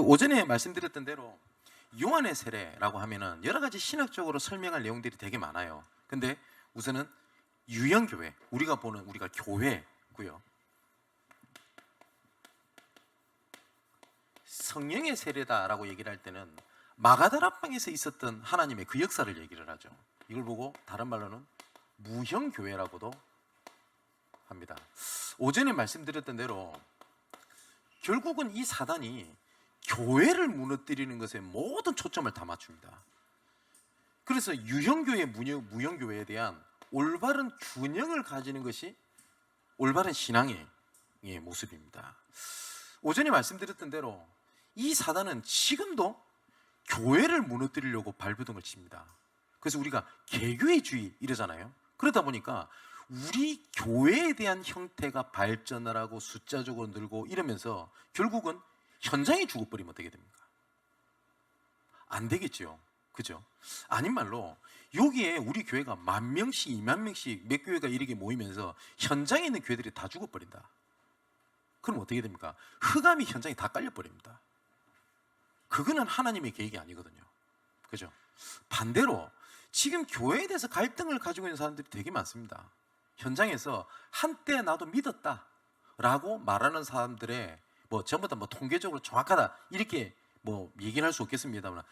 오전에 말씀드렸던 대로 요한의 세례라고 하면은 여러 가지 신학적으로 설명할 내용들이 되게 많아요. 근데 우선은 유형교회, 우리가 교회고요. 성령의 세례다라고 얘기를 할 때는 마가다락방에서 있었던 하나님의 그 역사를 얘기를 하죠. 이걸 보고 다른 말로는 무형교회라고도 합니다. 오전에 말씀드렸던 대로 결국은 이 사단이 교회를 무너뜨리는 것에 모든 초점을 다 맞춥니다. 그래서 유형교회, 무형교회에 대한 올바른 균형을 가지는 것이 올바른 신앙의 모습입니다. 오전에 말씀드렸던 대로 이 사단은 지금도 교회를 무너뜨리려고 발버둥을 칩니다. 그래서 우리가 개교회주의 이러잖아요. 그러다 보니까 우리 교회에 대한 형태가 발전을 하고 숫자적으로 늘고 이러면서 결국은 현장에 죽어버리면 어떻게 됩니까? 안 되겠죠. 그죠? 아닌 말로 여기에 우리 교회가 10,000명씩 20,000명씩 몇 교회가 이렇게 모이면서 현장에 있는 교회들이 다 죽어버린다. 그럼 어떻게 됩니까? 흑암이 현장에 다 깔려버립니다. 그거는 하나님의 계획이 아니거든요. 그죠? 반대로 지금 교회에 대해서 갈등을 가지고 있는 사람들이 되게 많습니다. 현장에서 한때 나도 믿었다 라고 말하는 사람들의 전부 다 통계적으로 정확하다 이렇게 얘기는 할 수 없겠습니다만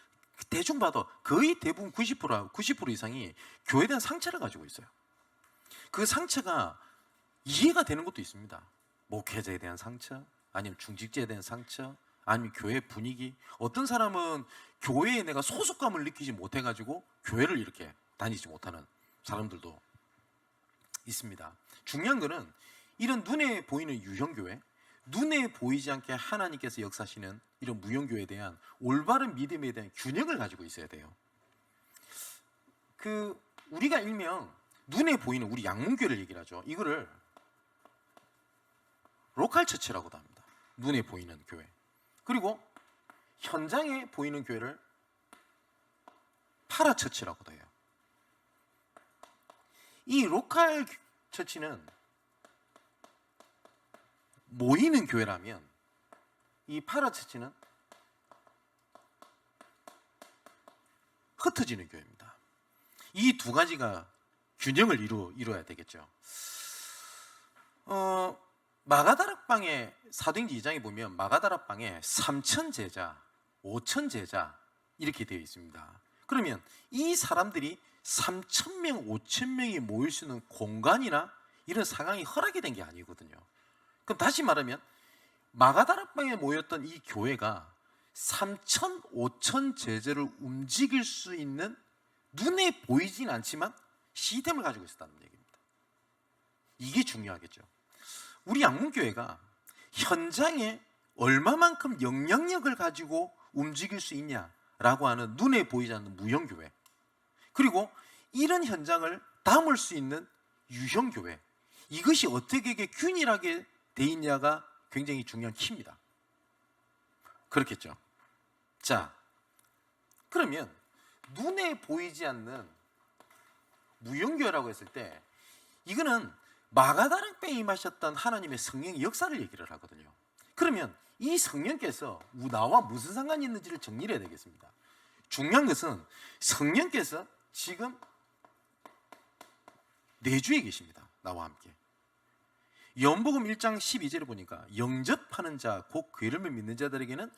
대충 봐도 거의 대부분 90% 이상이 교회에 대한 상처를 가지고 있어요. 그 상처가 이해가 되는 것도 있습니다. 목회자에 대한 상처, 아니면 중직자에 대한 상처, 아니면 교회 분위기. 어떤 사람은 교회에 내가 소속감을 느끼지 못해가지고 교회를 이렇게 다니지 못하는 사람들도 있습니다. 중요한 거는 이런 눈에 보이는 유형교회, 눈에 보이지 않게 하나님께서 역사하시는 이런 무형교회에 대한 올바른 믿음에 대한 균형을 가지고 있어야 돼요. 우리가 일명 눈에 보이는 우리 양문교회를 얘기를 하죠. 이거를 로컬 처치라고도 합니다. 눈에 보이는 교회. 그리고 현장에 보이는 교회를 파라 처치라고도 해요. 이 로컬 처치는 모이는 교회라면 이 파라 처치는 흩어지는 교회입니다. 이 두 가지가 균형을 이루어야 되겠죠. 마가다락방의 사도행전 2장에 보면 마가다락방에 3,000제자, 5,000제자 이렇게 되어 있습니다. 그러면 이 사람들이 3,000명, 5,000명이 모일 수 있는 공간이나 이런 상황이 허락이 된 게 아니거든요. 그럼 다시 말하면 마가다락방에 모였던 이 교회가 3,000, 5,000 제자를 움직일 수 있는 눈에 보이진 않지만 시스템을 가지고 있었다는 얘기입니다. 이게 중요하겠죠. 우리 양문교회가 현장에 얼마만큼 영향력을 가지고 움직일 수 있냐라고 하는 눈에 보이지 않는 무형교회, 그리고 이런 현장을 담을 수 있는 유형교회, 이것이 어떻게 균일하게 돼 있냐가 굉장히 중요한 키입니다. 그렇겠죠. 자, 그러면 눈에 보이지 않는 무형교회라고 했을 때 이거는 마가다락방에 임하셨던 하나님의 성령의 역사를 얘기를 하거든요. 그러면 이 성령께서 나와 무슨 상관이 있는지를 정리를 해야 되겠습니다. 중요한 것은 성령께서 지금 내주에 계십니다. 나와 함께. 요한복음 1장 12절을 보니까 영접하는 자, 곧 그 이름을 믿는 자들에게는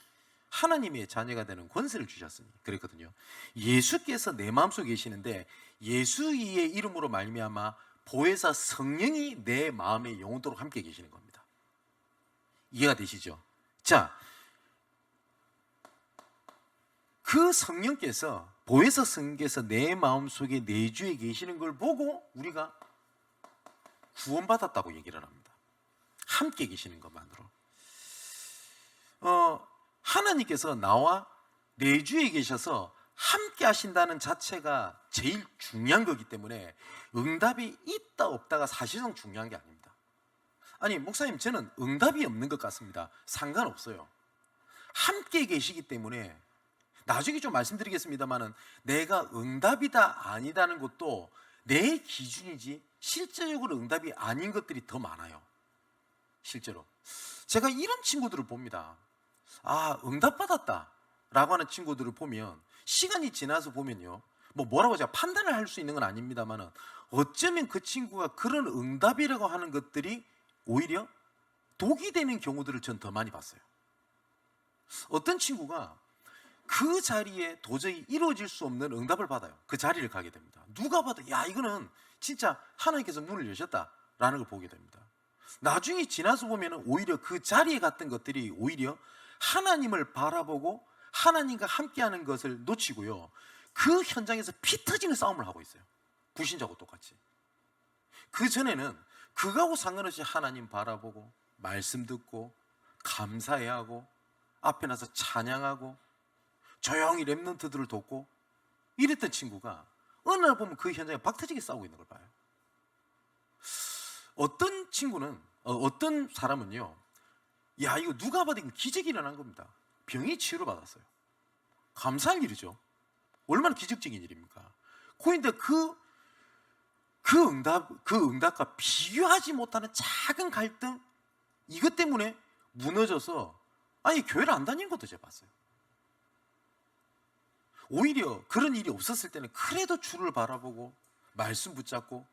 하나님의 자녀가 되는 권세를 주셨으니 그랬거든요. 예수께서 내 마음속에 계시는데 예수의 이름으로 말미암아 보혜사 성령이 내 마음에 영원토록 함께 계시는 겁니다. 이해가 되시죠? 자, 그 성령께서, 보혜사 성령께서 내 마음속에 내주에 계시는 걸 보고 우리가 구원받았다고 얘기를 합니다. 함께 계시는 것만으로. 하나님께서 나와 내주에 계셔서 함께 하신다는 자체가 제일 중요한 거기 때문에 응답이 있다 없다가 사실상 중요한 게 아닙니다. 아니, 목사님, 저는 응답이 없는 것 같습니다. 상관없어요. 함께 계시기 때문에 나중에 좀 말씀드리겠습니다만은 내가 응답이다 아니다는 것도 내 기준이지 실제적으로 응답이 아닌 것들이 더 많아요. 실제로 제가 이런 친구들을 봅니다. 아, 응답받았다 라고 하는 친구들을 보면 시간이 지나서 보면요, 뭐라고 제가 판단을 할 수 있는 건 아닙니다만은 어쩌면 그 친구가 그런 응답이라고 하는 것들이 오히려 독이 되는 경우들을 전 더 많이 봤어요. 어떤 친구가 그 자리에 도저히 이루어질 수 없는 응답을 받아요. 그 자리를 가게 됩니다. 누가 봐도 야, 이거는 진짜 하나님께서 문을 여셨다라는 걸 보게 됩니다. 나중에 지나서 보면 오히려 그 자리에 갔던 것들이 오히려 하나님을 바라보고 하나님과 함께하는 것을 놓치고요, 그 현장에서 피 터지는 싸움을 하고 있어요. 불신자하고 똑같이. 그 전에는 그거하고 상관없이 하나님 바라보고 말씀 듣고 감사해야 하고 앞에 나서 찬양하고 조용히 랩런트들을 돕고 이랬던 친구가 어느 날 보면 그 현장에 박 터지게 싸우고 있는 걸 봐요. 어떤 친구는, 어떤 사람은요, 야, 이거 누가 봐도 기적이 일어난 겁니다. 병이 치유를 받았어요. 감사할 일이죠. 얼마나 기적적인 일입니까? 그런데 그 응답과 비교하지 못하는 작은 갈등, 이것 때문에 무너져서 아예 교회를 안 다니는 것도 제가 봤어요. 오히려 그런 일이 없었을 때는 그래도 주를 바라보고 말씀 붙잡고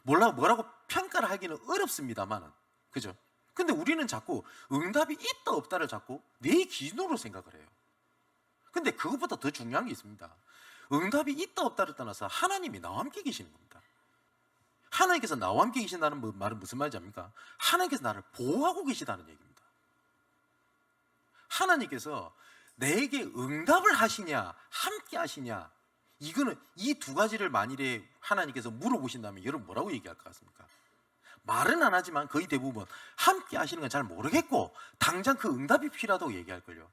뭐라고 평가를 하기는 어렵습니다만은, 그죠? 근데 우리는 자꾸 응답이 있다 없다를 자꾸 내 기준으로 생각을 해요. 근데 그것보다 더 중요한 게 있습니다. 응답이 있다 없다를 떠나서 하나님이 나와 함께 계시는 겁니다. 하나님께서 나와 함께 계신다는 말은 무슨 말인지 압니까? 하나님께서 나를 보호하고 계시다는 얘기입니다. 하나님께서 내게 응답을 하시냐 함께 하시냐, 이거는 이 두 가지를 만일에 하나님께서 물어보신다면 여러분 뭐라고 얘기할 것 같습니까? 말은 안 하지만 거의 대부분 함께 하시는 건 잘 모르겠고 당장 그 응답이 필요하다고 얘기할걸요.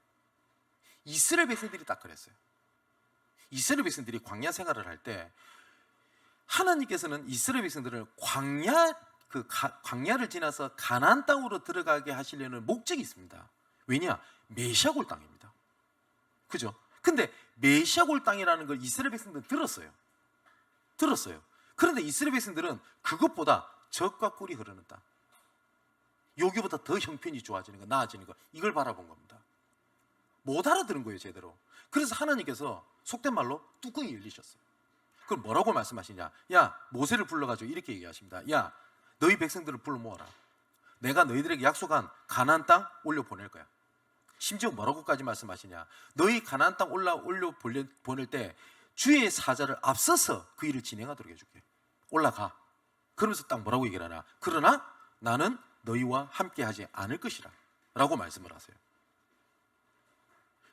이스라엘 백성들이 딱 그랬어요. 이스라엘 백성들이 광야 생활을 할 때 하나님께서는 이스라엘 백성들을 광야를 지나서 가나안 땅으로 들어가게 하시려는 목적이 있습니다. 왜냐? 메시아골 땅입니다. 그죠? 근데 메시아골 땅이라는 걸 이스라엘 백성들은 들었어요. 그런데 이스라엘 백성들은 그것보다 젖과 꿀이 흐르는 땅, 여기보다 더 형편이 좋아지는 거, 나아지는 거, 이걸 바라본 겁니다. 못 알아들은 거예요, 제대로. 그래서 하나님께서 속된 말로 뚜껑이 열리셨어요. 그걸 뭐라고 말씀하시냐? 야, 모세를 불러가지고 이렇게 얘기하십니다. 야, 너희 백성들을 불러 모아라. 내가 너희들에게 약속한 가나안 땅 올려 보낼 거야. 심지어 뭐라고까지 말씀하시냐? 너희 가나안 땅 올려 보낼 때 주의 사자를 앞서서 그 일을 진행하도록 해줄게. 올라가. 그러면서 딱 뭐라고 얘기를 하나? 그러나 나는 너희와 함께하지 않을 것이라 라고 말씀을 하세요.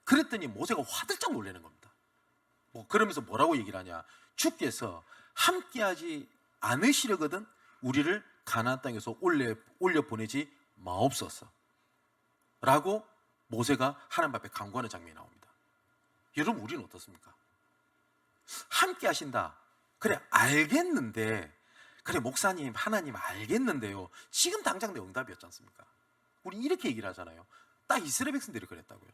그랬더니 모세가 화들짝 놀라는 겁니다. 그러면서 뭐라고 얘기를 하냐? 주께서 함께하지 않으시려거든 우리를 가나안 땅에서 올려 보내지 마옵소서 라고 모세가 하나님 앞에 간구하는 장면이 나옵니다. 여러분, 우리는 어떻습니까? 함께 하신다. 그래, 알겠는데, 그래, 목사님, 하나님 알겠는데요, 지금 당장 내 응답이었지 않습니까? 우리 이렇게 얘기를 하잖아요. 딱 이스라엘 백성들이 그랬다고요.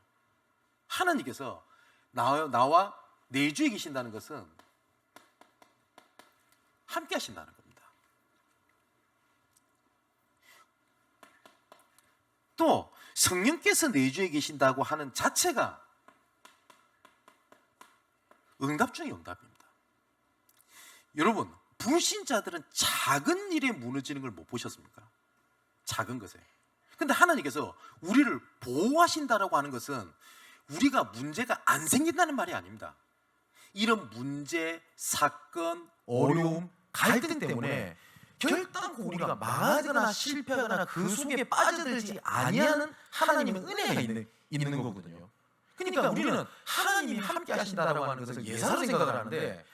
하나님께서 나와 내 주에 계신다는 것은 함께 하신다는 겁니다. 또 성령께서 내 주에 계신다고 하는 자체가 응답 중의 응답입니다. 여러분, 불신자들은 작은 일에 무너지는 걸 못 보셨습니까? 작은 것에. 근데 하나님께서 우리를 보호하신다라고 하는 것은 우리가 문제가 안 생긴다는 말이 아닙니다. 이런 문제, 사건, 어려움, 갈등 때문에 결단코 우리가 망하거나 실패하거나 그 속에 빠져들지 아니하는 하나님의 은혜가 있는 거거든요. 그러니까 우리는 하나님이 함께 하신다라고 하는 것을 예사로 생각을 하는데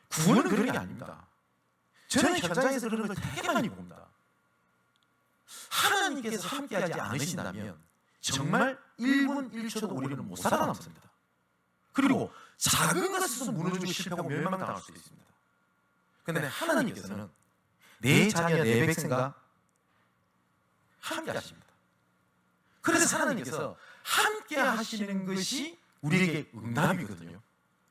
구원은 그런 게 아닙니다. 저는 현장에서 그런 걸 되게 많이 봅니다. 하나님께서 함께하지 않으신다면 정말 1분 1초도 우리는 못 살아남습니다. 그리고 작은 것에서 무너지고 실패하고 멸망당할 수 있습니다. 그런데 하나님께서는 내 자녀, 내 백성과 함께 하십니다. 그래서 하나님께서 함께 하시는 것이 우리에게 응답이거든요.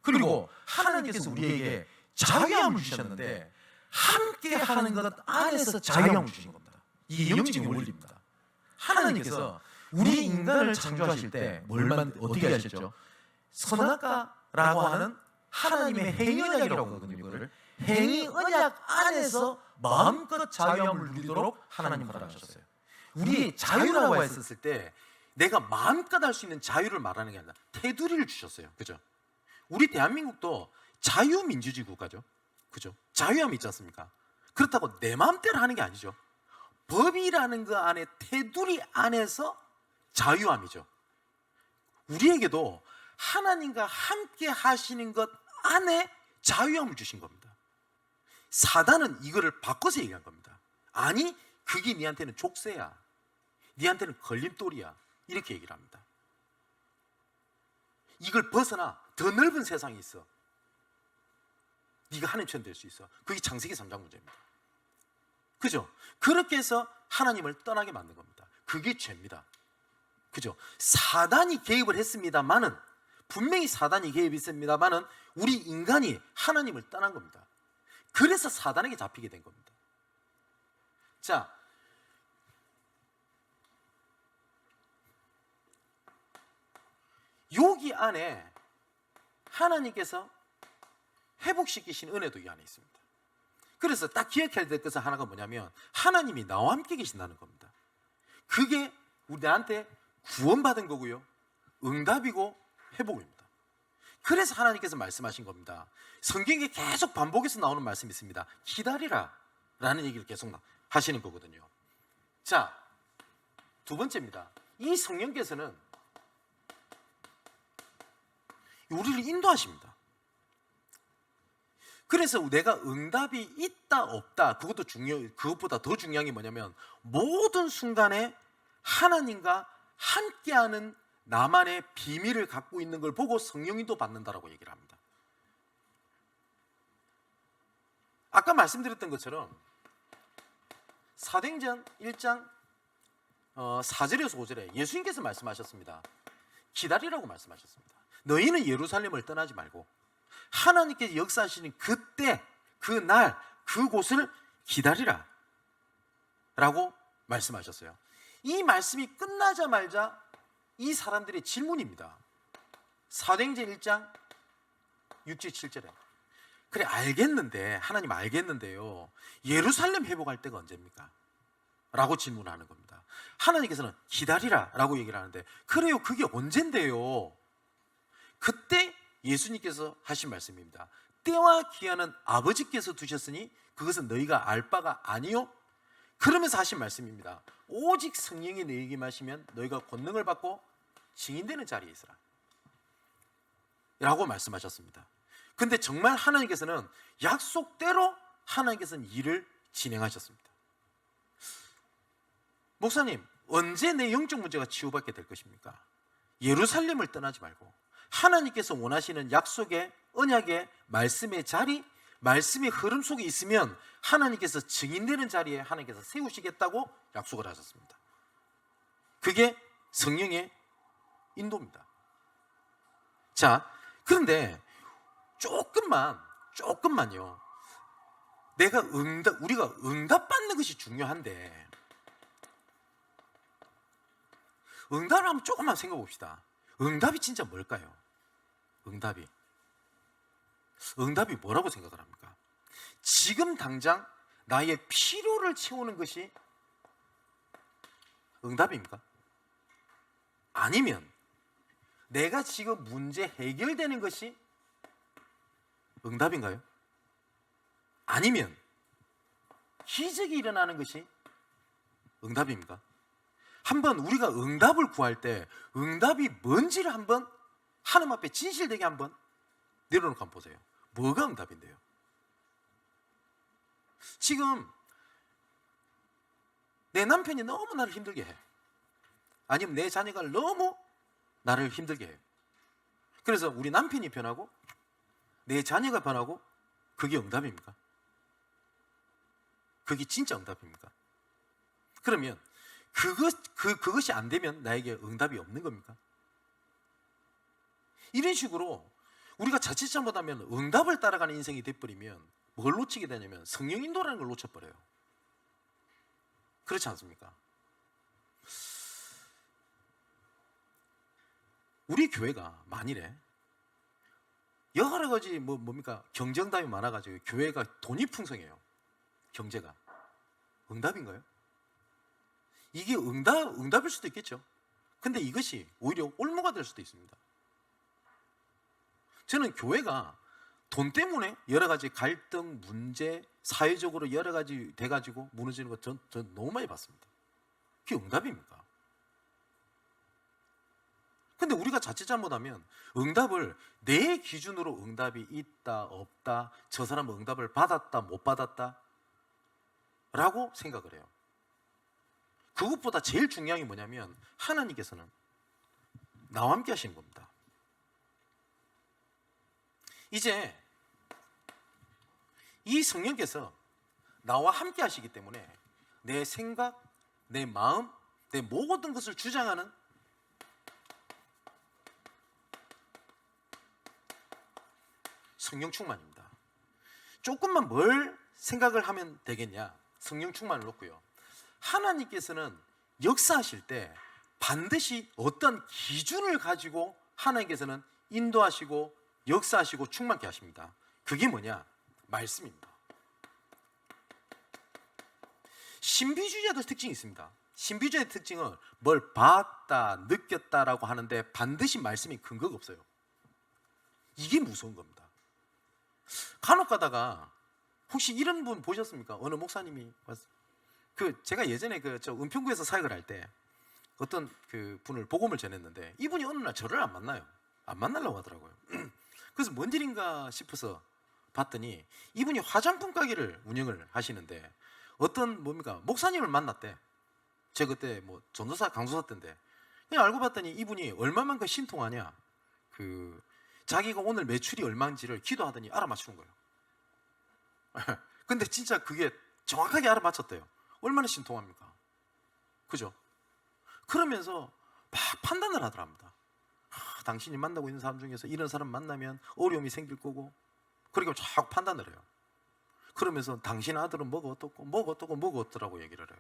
그리고 하나님께서 우리에게 자유함을 주셨는데 함께 하는 것 안에서 자유함을 주신 겁니다. 이게 영적인 원리입니다. 하나님께서 우리 인간을 창조하실 때 어떻게 하셨죠? 선악과라고 하는 하나님의 행위 언약이라고 하거든요. 이거를 행위 언약 안에서 마음껏 자유함을 누리도록 하나님 허락하셨어요. 우리 자유라고 했었을 때 내가 마음껏 할 수 있는 자유를 말하는 게 아니라 테두리를 주셨어요. 그죠? 우리 대한민국도 자유민주주의 국가죠. 그죠? 자유함이 있지 않습니까? 그렇다고 내 마음대로 하는 게 아니죠. 법이라는 그 안에 테두리 안에서 자유함이죠. 우리에게도 하나님과 함께 하시는 것 안에 자유함을 주신 겁니다. 사단은 이거를 바꿔서 얘기한 겁니다. 아니, 그게 니한테는 족쇄야, 니한테는 걸림돌이야, 이렇게 얘기를 합니다. 이걸 벗어나 더 넓은 세상이 있어. 네가 하나님처럼 될 수 있어. 그게 창세기 3장 문제입니다. 그죠? 그렇게 해서 하나님을 떠나게 만든 겁니다. 그게 죄입니다. 그죠? 사단이 개입을 했습니다만은, 분명히 사단이 개입했습니다만은 우리 인간이 하나님을 떠난 겁니다. 그래서 사단에게 잡히게 된 겁니다. 자, 여기 안에 하나님께서 회복시키신 은혜도 이 안에 있습니다. 그래서 딱 기억해야 될 것은 하나가 뭐냐면, 하나님이 나와 함께 계신다는 겁니다. 그게 우리한테 구원받은 거고요, 응답이고 회복입니다. 그래서 하나님께서 말씀하신 겁니다. 성경에 계속 반복해서 나오는 말씀이 있습니다. 기다리라 라는 얘기를 계속 하시는 거거든요. 자, 두 번째입니다. 이 성령께서는 우리를 인도하십니다. 그래서 내가 응답이 있다 없다, 그것보다 더 중요한 게 뭐냐면, 모든 순간에 하나님과 함께하는 나만의 비밀을 갖고 있는 걸 보고 성령인도 받는다라고 얘기를 합니다. 아까 말씀드렸던 것처럼 사도행전 1장 4절에서 5절에 예수님께서 말씀하셨습니다. 기다리라고 말씀하셨습니다. 너희는 예루살렘을 떠나지 말고 하나님께서 역사하시는 그때, 그날, 그곳을 기다리라 라고 말씀하셨어요. 이 말씀이 끝나자마자 이 사람들의 질문입니다. 사도행전 1장 6절 7절에 그래, 알겠는데, 하나님 알겠는데요, 예루살렘 회복할 때가 언제입니까? 라고 질문하는 겁니다. 하나님께서는 기다리라 라고 얘기를 하는데, 그래요, 그게 언젠데요? 그때 예수님께서 하신 말씀입니다. 때와 기한은 아버지께서 두셨으니 그것은 너희가 알 바가 아니요. 그러면서 하신 말씀입니다. 오직 성령이 너희에게 마시면 너희가 권능을 받고 증인되는 자리에 있으라 라고 말씀하셨습니다. 근데 정말 하나님께서는 약속대로 하나님께서는 일을 진행하셨습니다. 목사님, 언제 내 영적 문제가 치유받게 될 것입니까? 예루살렘을 떠나지 말고 하나님께서 원하시는 약속의, 언약의, 말씀의 자리, 말씀의 흐름 속에 있으면 하나님께서 증인되는 자리에 하나님께서 세우시겠다고 약속을 하셨습니다. 그게 성령의 인도입니다. 자, 그런데 조금만요, 우리가 응답받는 것이 중요한데, 응답을 한번 조금만 생각해 봅시다. 응답이 진짜 뭘까요? 응답이 뭐라고 생각을 합니까? 지금 당장 나의 필요를 채우는 것이 응답입니까? 아니면 내가 지금 문제 해결되는 것이 응답인가요? 아니면 기적이 일어나는 것이 응답입니까? 한번 우리가 응답을 구할 때 응답이 뭔지를 한번 하나님 앞에 진실되게 한번 내려놓고 한번 보세요. 뭐가 응답인데요? 지금 내 남편이 너무 나를 힘들게 해. 아니면 내 자녀가 너무 나를 힘들게 해요. 그래서 우리 남편이 변하고 내 자녀가 변하고, 그게 응답입니까? 그게 진짜 응답입니까? 그러면 그것이 안 되면 나에게 응답이 없는 겁니까? 이런 식으로 우리가 자칫 잘못하면 응답을 따라가는 인생이 돼버리면 뭘 놓치게 되냐면 성령 인도라는 걸 놓쳐버려요. 그렇지 않습니까? 우리 교회가 만일에 여러 가지 뭡니까 경쟁담이 많아가지고 교회가 돈이 풍성해요. 경제가 응답인가요? 이게 응답일 수도 있겠죠. 근데 이것이 오히려 올무가 될 수도 있습니다. 저는 교회가 돈 때문에 여러 가지 갈등, 문제, 사회적으로 여러 가지 돼가지고 무너지는 거 전 너무 많이 봤습니다. 그게 응답입니까? 근데 우리가 자칫 잘못하면 응답을 내 기준으로 응답이 있다, 없다, 저 사람은 응답을 받았다, 못 받았다 라고 생각을 해요. 그것보다 제일 중요한 게 뭐냐면 하나님께서는 나와 함께 하시는 겁니다. 이제 이 성령께서 나와 함께 하시기 때문에 내 생각, 내 마음, 내 모든 것을 주장하는 성령 충만입니다. 조금만 뭘 생각을 하면 되겠냐? 성령 충만을 놓고요. 하나님께서는 역사하실 때 반드시 어떤 기준을 가지고 하나님께서는 인도하시고 역사하시고 충만케 하십니다. 그게 뭐냐? 말씀입니다. 신비주의자들 특징이 있습니다. 신비주의의 특징은 뭘 봤다, 느꼈다라고 하는데 반드시 말씀이 근거가 없어요. 이게 무서운 겁니다. 간혹 가다가 혹시 이런 분 보셨습니까? 어느 목사님이 제가 예전에 저 은평구에서 사역을 할 때 어떤 그 분을 복음을 전했는데 이분이 어느 날 저를 안 만나요. 안 만나려고 하더라고요. 그래서 뭔 일인가 싶어서 봤더니 이분이 화장품 가게를 운영을 하시는데 어떤 목사님을 만났대. 제가 그때 전도사 강도사 때인데 그냥 알고 봤더니 이분이 얼마만큼 신통하냐, 자기가 오늘 매출이 얼마인지를 기도하더니 알아맞추는 거예요. 근데 진짜 그게 정확하게 알아맞혔대요. 얼마나 신통합니까? 그죠? 그러면서 막 판단을 하더랍니다. 당신이 만나고 있는 사람 중에서 이런 사람 만나면 어려움이 생길 거고, 그러니까 자꾸 판단을 해요. 그러면서 당신 아들은 뭐가 어떻더라고 얘기를 해요.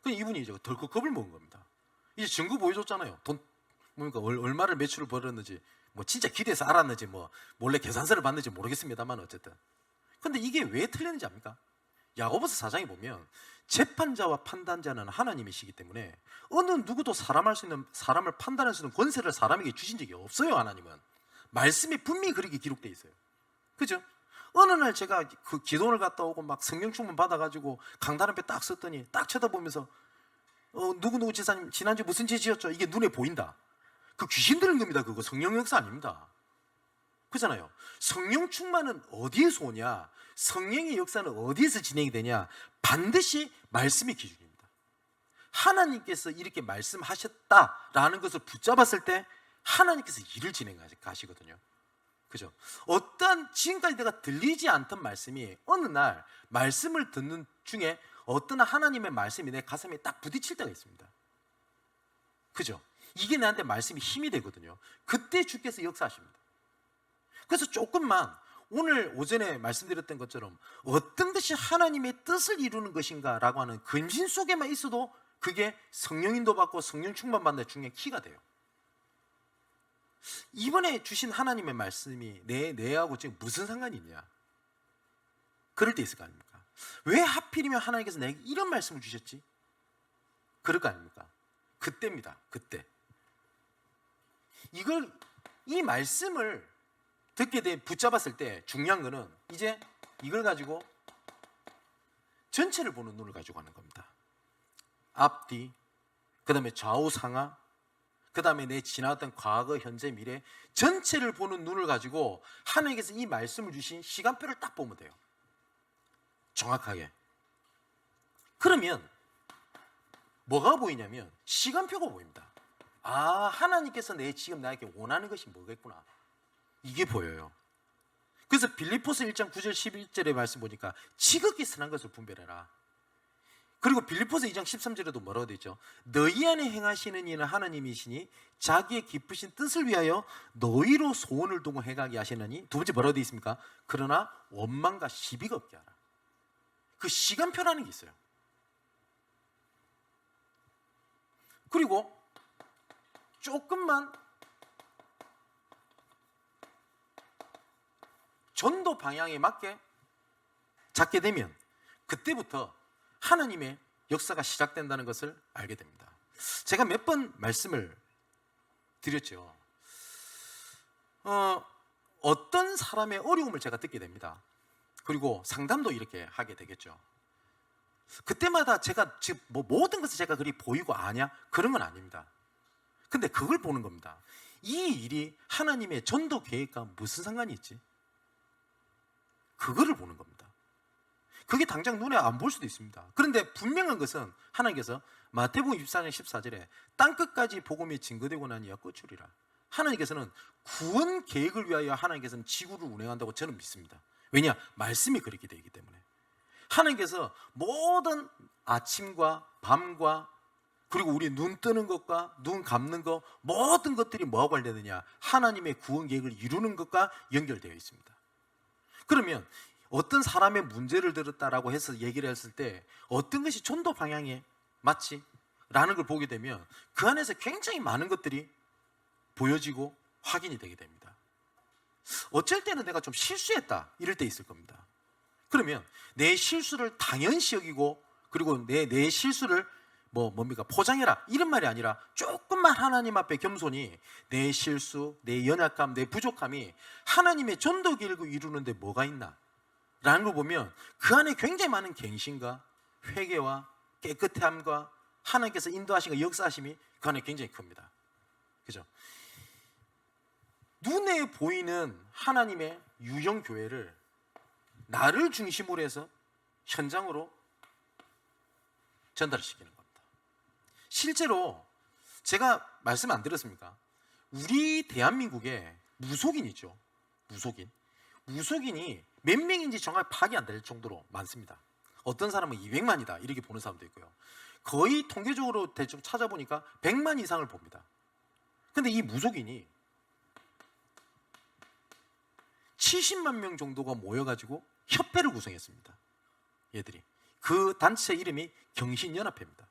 그럼 이분이 이제 덜컥 겁을 먹은 겁니다. 이제 증거 보여줬잖아요. 얼마를 매출을 벌었는지, 진짜 기대해서 알았는지, 몰래 계산서를 받는지 모르겠습니다만 어쨌든. 근데 이게 왜 틀렸는지 압니까? 야고보서 4장에 보면 재판자와 판단자는 하나님이시기 때문에 어느 누구도 사람을 판단할 수 있는 권세를 사람에게 주신 적이 없어요. 하나님은 말씀이 분명히 그렇게 기록되어 있어요. 그죠? 어느 날 제가 그 기도원을 갔다 오고 막 성령 충만 받아가지고 강단 앞에 딱 섰더니 딱 쳐다보면서 누구 지사님 지난주 무슨 죄 지었죠? 이게 눈에 보인다. 그 귀신 들은 겁니다. 그거 성령 역사 아닙니다. 그렇잖아요. 성령 충만은 어디에서 오냐? 성령의 역사는 어디에서 진행이 되냐? 반드시 말씀이 기준입니다. 하나님께서 이렇게 말씀하셨다라는 것을 붙잡았을 때 하나님께서 일을 진행하시거든요. 그죠? 어떤 지금까지 내가 들리지 않던 말씀이 어느 날 말씀을 듣는 중에 어떤 하나님의 말씀이 내 가슴에 딱 부딪힐 때가 있습니다. 그죠? 이게 나한테 말씀이 힘이 되거든요. 그때 주께서 역사하십니다. 그래서 조금만 오늘 오전에 말씀드렸던 것처럼 어떤 것이 하나님의 뜻을 이루는 것인가 라고 하는 근심 속에만 있어도 그게 성령 인도받고 성령 충만받는 데 중요한 키가 돼요. 이번에 주신 하나님의 말씀이 내하고 지금 무슨 상관이 있냐? 그럴 때 있을 거 아닙니까? 왜 하필이면 하나님께서 내게 이런 말씀을 주셨지? 그럴 거 아닙니까? 그때입니다. 그때. 이 말씀을 듣게 돼 붙잡았을 때 중요한 거는 이제 이걸 가지고 전체를 보는 눈을 가지고 하는 겁니다. 앞뒤, 그 다음에 좌우 상하, 그 다음에 내 지나왔던 과거, 현재, 미래 전체를 보는 눈을 가지고 하나님께서 이 말씀을 주신 시간표를 딱 보면 돼요. 정확하게. 그러면 뭐가 보이냐면 시간표가 보입니다. 아, 하나님께서 지금 나에게 원하는 것이 뭐겠구나. 이게 보여요. 그래서 빌립보서 1장 9절 11절의 말씀 보니까 지극히 선한 것을 분별해라. 그리고 빌립보서 2장 13절에도 뭐라고 되어 있죠? 너희 안에 행하시는 이는 하나님이시니 자기의 기쁘신 뜻을 위하여 너희로 소원을 두고 행하게 하시느니, 두 번째 뭐라고 되어 있습니까? 그러나 원망과 시비가 없게 하라. 그 시간표라는 게 있어요. 그리고 조금만 전도 방향에 맞게 잡게 되면 그때부터 하나님의 역사가 시작된다는 것을 알게 됩니다. 제가 몇 번 말씀을 드렸죠. 어떤 사람의 어려움을 제가 듣게 됩니다. 그리고 상담도 이렇게 하게 되겠죠. 그때마다 제가 지금 모든 것을 제가 그리 보이고 아냐? 그런 건 아닙니다. 근데 그걸 보는 겁니다. 이 일이 하나님의 전도 계획과 무슨 상관이 있지? 그거를 보는 겁니다. 그게 당장 눈에 안 보일 수도 있습니다. 그런데 분명한 것은 하나님께서 마태복음 24장 14절에 땅끝까지 복음이 증거되고 나니야 끝이리라. 하나님께서는 구원 계획을 위하여 하나님께서는 지구를 운행한다고 저는 믿습니다. 왜냐? 말씀이 그렇게 되기 때문에. 하나님께서 모든 아침과 밤과 그리고 우리 눈 뜨는 것과 눈 감는 것, 모든 것들이 뭐와 관련되느냐? 하나님의 구원 계획을 이루는 것과 연결되어 있습니다. 그러면 어떤 사람의 문제를 들었다라고 해서 얘기를 했을 때 어떤 것이 전도 방향에 맞지? 라는 걸 보게 되면 그 안에서 굉장히 많은 것들이 보여지고 확인이 되게 됩니다. 어쩔 때는 내가 좀 실수했다 이럴 때 있을 겁니다. 그러면 내 실수를 당연시 여기고 그리고 내 실수를 뭡니까? 포장해라 이런 말이 아니라 조금만 하나님 앞에 겸손히 내 실수, 내 연약감, 내 부족함이 하나님의 전도 계획을 이루는데 뭐가 있나? 라는 걸 보면 그 안에 굉장히 많은 갱신과 회개와 깨끗함과 하나님께서 인도하시고 역사하심이 그 안에 굉장히 큽니다. 그죠? 눈에 보이는 하나님의 유형 교회를 나를 중심으로 해서 현장으로 전달시키는 겁니다. 실제로 제가 말씀 안 드렸습니까? 우리 대한민국에 무속인 있죠. 무속인이 몇 명인지 정확히 파악이 안 될 정도로 많습니다. 어떤 사람은 200만이다 이렇게 보는 사람도 있고요. 거의 통계적으로 대충 찾아보니까 100만 이상을 봅니다. 근데 이 무속인이 70만 명 정도가 모여가지고 협회를 구성했습니다. 얘들이. 그 단체 이름이 경신연합회입니다.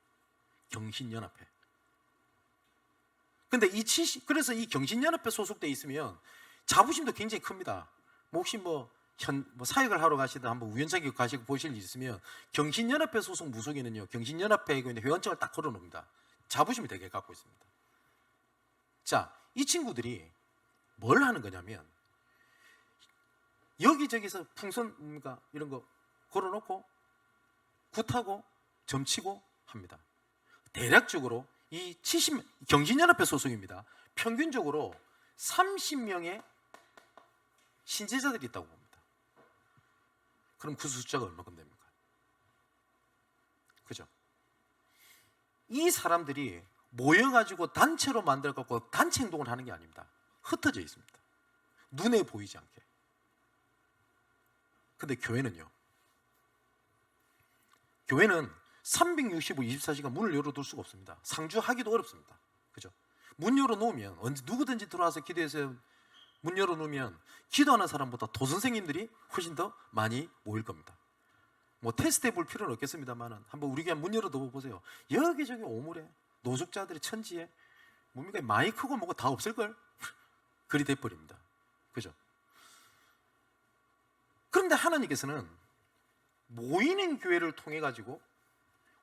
경신연합회. 근데 그래서 이 경신연합회 소속돼 있으면 자부심도 굉장히 큽니다. 혹시 사역을 하러 가시다 한번 우연찮게 가시고 보실 일 있으면 경신연합회 소속 무속인은요, 경신연합회에 있는 회원증을 딱 걸어놓습니다. 자부심을 되게 갖고 있습니다. 자, 이 친구들이 뭘 하는 거냐면 여기저기서 풍선 이런 거 걸어놓고 굿하고 점치고 합니다. 대략적으로 이 경신연합회 소속입니다. 평균적으로 30명의 신제자들이 있다고 봅니다. 그럼 그 숫자가 얼마큼 됩니까? 그죠? 이 사람들이 모여가지고 단체로 만들어갖고 단체 행동을 하는 게 아닙니다. 흩어져 있습니다. 눈에 보이지 않게. 근데 교회는요? 교회는 365, 24시간 문을 열어둘 수가 없습니다. 상주하기도 어렵습니다. 그죠? 문 열어놓으면 언제 누구든지 들어와서 기도해서 문 열어놓으면 기도하는 사람보다 도선생님들이 훨씬 더 많이 모일 겁니다. 테스트 해볼 필요는 없겠습니다만 한번 우리 그냥 문 열어둬 보세요. 여기저기 오물에 노숙자들의 천지에 뭡니까? 마이크고 뭐고 다 없을걸? 그리 돼버립니다. 그죠? 그런데 하나님께서는 모이는 교회를 통해 가지고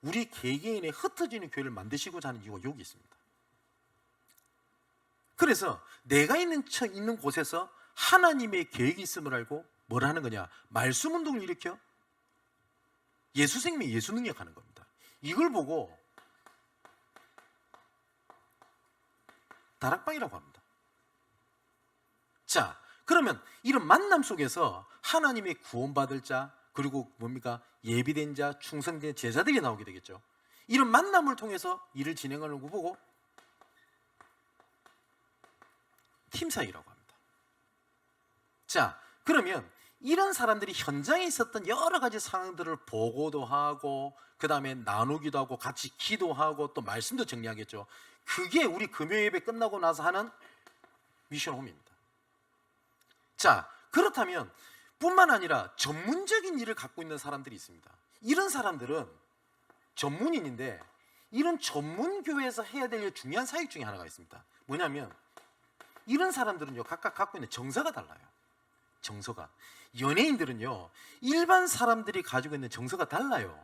우리 개개인의 흩어지는 교회를 만드시고자 하는 이유가 여기 있습니다. 그래서 내가 있는 곳에서 하나님의 계획이 있음을 알고 뭘 하는 거냐? 말씀 운동을 일으켜 예수 생명, 예수 능력 하는 겁니다. 이걸 보고 다락방이라고 합니다. 자, 그러면 이런 만남 속에서 하나님의 구원받을 자, 그리고 예비된 자, 충성된 제자들이 나오게 되겠죠. 이런 만남을 통해서 일을 진행하는 거 보고 팀사역이라고 합니다. 자, 그러면 이런 사람들이 현장에 있었던 여러 가지 상황들을 보고도 하고 그 다음에 나누기도 하고 같이 기도하고 또 말씀도 정리하겠죠. 그게 우리 금요예배 끝나고 나서 하는 미션홈입니다. 자, 그렇다면 뿐만 아니라 전문적인 일을 갖고 있는 사람들이 있습니다. 이런 사람들은 전문인인데 이런 전문교회에서 해야 될 중요한 사역 중에 하나가 있습니다. 뭐냐면 이런 사람들은요 각각 갖고 있는 정서가 달라요. 정서가. 연예인들은요 일반 사람들이 가지고 있는 정서가 달라요.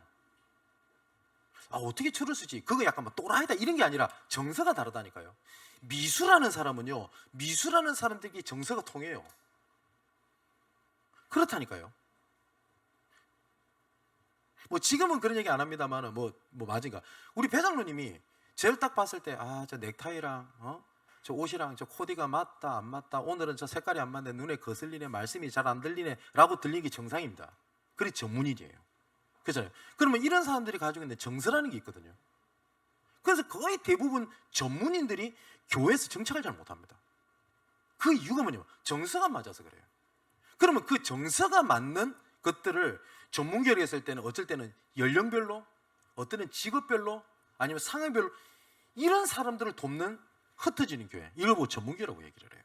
어떻게 저럴 수 있지? 그거 약간 뭐 또라이다 이런 게 아니라 정서가 다르다니까요. 미술하는 사람은요 미술하는 사람들이 정서가 통해요. 그렇다니까요. 뭐 지금은 그런 얘기 안 합니다만은 뭐 맞은가. 우리 배장로님이 제일 딱 봤을 때 저 넥타이랑 저 옷이랑 저 코디가 맞다 안 맞다, 오늘은 저 색깔이 안 맞네, 눈에 거슬리네, 말씀이 잘 안 들리네 라고 들리는 게 정상입니다. 그게 전문인이에요. 그렇잖아요. 그러면 이런 사람들이 가지고 있는 정서라는 게 있거든요. 그래서 거의 대부분 전문인들이 교회에서 정착을 잘 못합니다. 그 이유가 뭐냐면 정서가 맞아서 그래요. 그러면 그 정서가 맞는 것들을 전문교회에 있을 때는 어쩔 때는 연령별로, 어떤 때는 직업별로, 아니면 상황별로 이런 사람들을 돕는 흩어지는 교회, 이걸 보고 전문교회라고 얘기를 해요.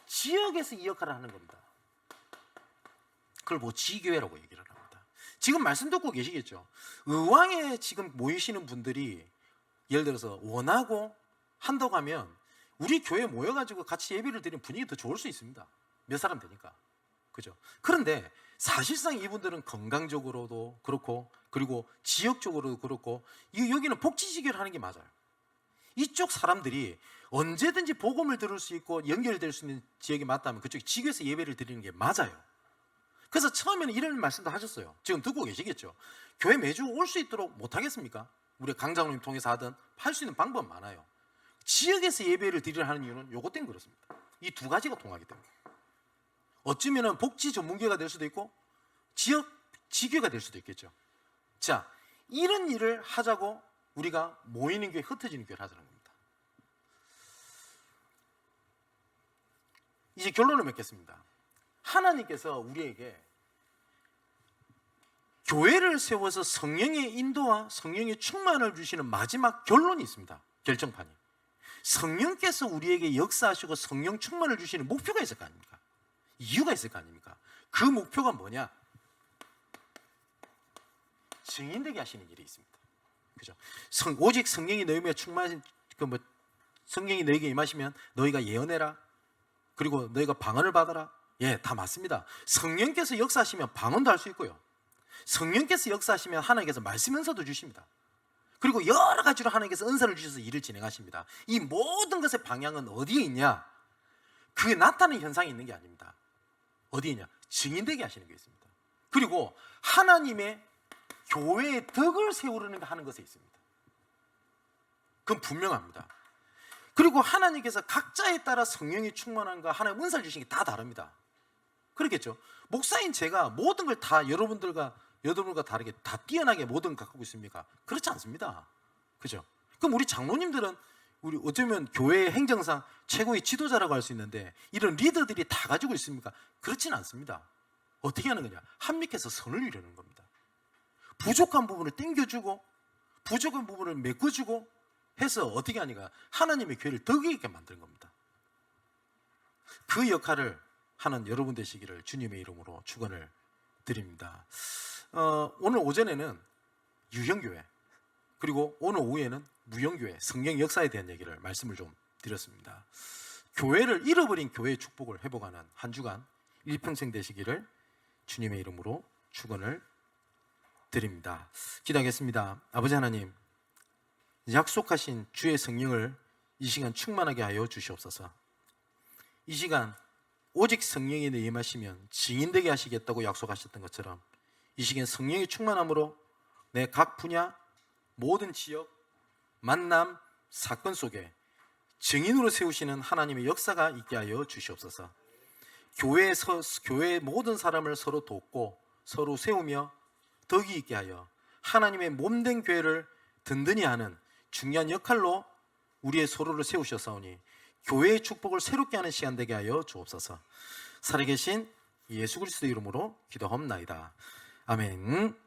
지역에서 이 역할을 하는 겁니다. 그걸 보고 지교회라고 얘기를 합니다. 지금 말씀 듣고 계시겠죠? 의왕에 지금 모이시는 분들이 예를 들어서 원하고 한다고 하면 우리 교회에 모여가지고 같이 예배를 드리는 분위기 더 좋을 수 있습니다. 몇 사람 되니까. 그죠? 그런데 사실상 이분들은 건강적으로도 그렇고 그리고 지역적으로도 그렇고 여기는 복지지교를 하는 게 맞아요. 이쪽 사람들이 언제든지 복음을 들을 수 있고 연결될 수 있는 지역이 맞다면 그쪽 지교에서 예배를 드리는 게 맞아요. 그래서 처음에는 이런 말씀도 하셨어요. 지금 듣고 계시겠죠? 교회 매주 올 수 있도록 못하겠습니까? 우리 강장로님 통해서 하든 할 수 있는 방법 많아요. 지역에서 예배를 드리려 하는 이유는 요것 때문에 그렇습니다. 이 두 가지가 통하기 때문에. 어쩌면 복지 전문교회가 될 수도 있고 지역 지교가 될 수도 있겠죠. 자, 이런 일을 하자고 우리가 모이는 교회, 흩어지는 교회를 하자는 겁니다. 이제 결론을 맺겠습니다. 하나님께서 우리에게 교회를 세워서 성령의 인도와 성령의 충만을 주시는 마지막 결론이 있습니다. 결정판이. 성령께서 우리에게 역사하시고 성령 충만을 주시는 목표가 있을 거 아닙니까? 이유가 있을 거 아닙니까? 그 목표가 뭐냐? 증인되게 하시는 일이 있습니다. 그죠? 오직 성령이 너희에 충만하신 성령이 너희에게 임하시면 너희가 예언해라. 그리고 너희가 방언을 받아라. 예, 다 맞습니다. 성령께서 역사하시면 방언도 할 수 있고요. 성령께서 역사하시면 하나님께서 말씀 은사도 주십니다. 그리고 여러 가지로 하나님께서 은사를 주셔서 일을 진행하십니다. 이 모든 것의 방향은 어디에 있냐? 그게 나타나는 현상이 있는 게 아닙니다. 어디에 있냐? 증인되게 하시는 게 있습니다. 그리고 하나님의 교회의 덕을 세우려는 게 하는 것에 있습니다. 그건 분명합니다. 그리고 하나님께서 각자에 따라 성령이 충만한가 하나님 은사를 주시는 게 다 다릅니다. 그렇겠죠? 목사인 제가 모든 걸 다 여러분들과 다르게 다 뛰어나게 모든 걸 갖고 있습니까? 그렇지 않습니다. 그죠? 그럼 우리 장로님들은 우리 어쩌면 교회의 행정상 최고의 지도자라고 할 수 있는데 이런 리더들이 다 가지고 있습니까? 그렇지는 않습니다. 어떻게 하는 거냐? 한 밑에서 선을 이루는 겁니다. 부족한 부분을 땡겨주고 부족한 부분을 메꿔주고 해서 어떻게 하니까 하나님의 교회를 덕이 있게 만드는 겁니다. 그 역할을 하는 여러분 되시기를 주님의 이름으로 축원을 드립니다. 오늘 오전에는 유형교회, 그리고 오늘 오후에는 무형교회, 성령 역사에 대한 얘기를 말씀을 좀 드렸습니다. 교회를 잃어버린 교회의 축복을 회복하는 한 주간 일평생 되시기를 주님의 이름으로 축원을 드립니다. 기도하겠습니다. 아버지 하나님, 약속하신 주의 성령을 이 시간 충만하게 하여 주시옵소서. 이 시간 오직 성령이 내 임하시면 증인되게 하시겠다고 약속하셨던 것처럼 이 시간 성령의 충만함으로 내 각 분야, 모든 지역, 만남, 사건 속에 증인으로 세우시는 하나님의 역사가 있게 하여 주시옵소서. 교회의 모든 사람을 서로 돕고 서로 세우며 덕이 있게 하여 하나님의 몸된 교회를 든든히 하는 중요한 역할로 우리의 서로를 세우셨사오니 교회의 축복을 새롭게 하는 시간 되게 하여 주옵소서. 살아계신 예수 그리스도 이름으로 기도하옵나이다. 아멘.